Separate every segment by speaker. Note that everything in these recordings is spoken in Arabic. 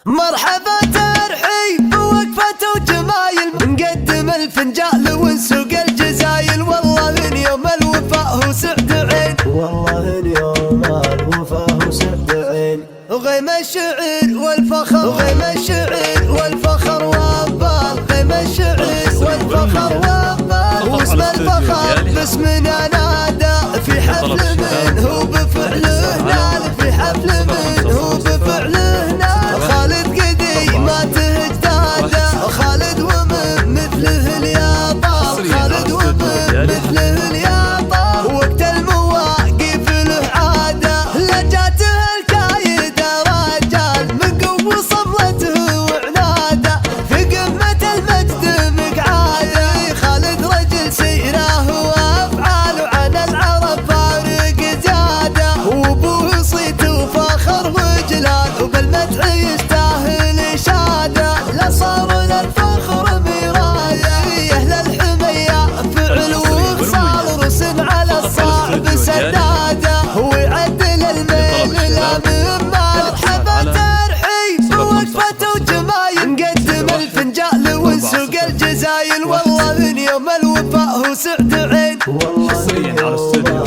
Speaker 1: مرحبا ترحيب ووقفة وجمايل، نقدم الفنجال ونسوق الجزايل. والله من يوم الوفاء هو سعد عين،
Speaker 2: والله اليوم الوفا وسعد عين.
Speaker 1: وغيم الشعر والفخر، وغيم الشعر والفخر وابال، غيم الشعر والفخر وابال. واسم الفخر باسمنا نادى، في حفل من هو بفعله نال، في حفل من هو بفعله نال. خالد قدي ما تهجداده، خالد ومن مثله الياطار، خالد ومن مثله الياطار. وقت المواقف له عاده، لجاته الكايده رجال من قوة صبلته وعناده، في قمة المجد مقعاده. خالد رجل سيره وافعاله عن العرب فارق زياده، وابوه صيت وفخر وجلال، وبالمدح يستاهل اشاده. لا صار للفخر مرايه، اهل الحميه فعل وخصال، رسم على الصعب سداده، ويعدل الميل لا من مال. مرحبا ترحيب ووقفة وجمايل، نقدم الفنجال ونسوق الجزايل. والله من يوم الوفاء هو سعد عين،
Speaker 2: والله اليوم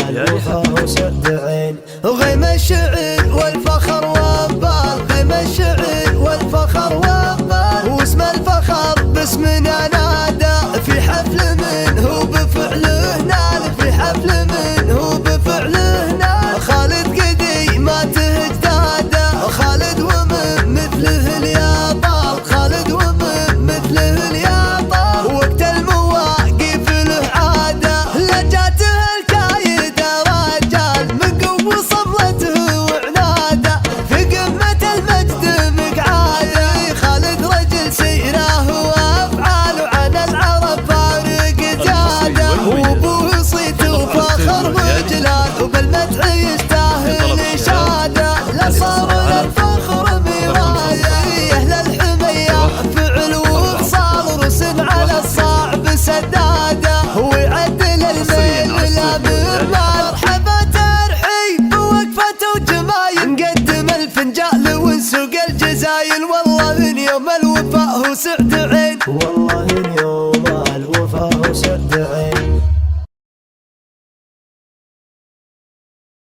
Speaker 2: الوفا وسعد عين.
Speaker 1: وغيم الشعر والفخر وابال، غيم الشعر والفخر وابال. واسم الفخر باسمنا نادى، في حفل من هو بفعله نال، في حفل من هو بفعله نال. خالد قدي ما تهجداده، خالد ومن مثله الياطار، خالد ومن مثله الياطار. وقت المواقف له عاده، لجاته الكايده رجال من قوة صبلته وعناده، في قمة المجد مقعاده. خالد رجل سيره وافعاله عن العرب فارق زياده، وابوه صيت وفخر وجلال، وبالمدح يستاهل اشاده. لا صار للفخر مرايه، اهل الحميه فعل وخصال، رسم على الصعب سداده، ويعدل الميل لا من مال. مرحبا ترحيب ووقفة وجمايل، نقدم الفنجال ونسوق الجزايل. والله من يوم الوفاء هو سعد عين،
Speaker 2: والله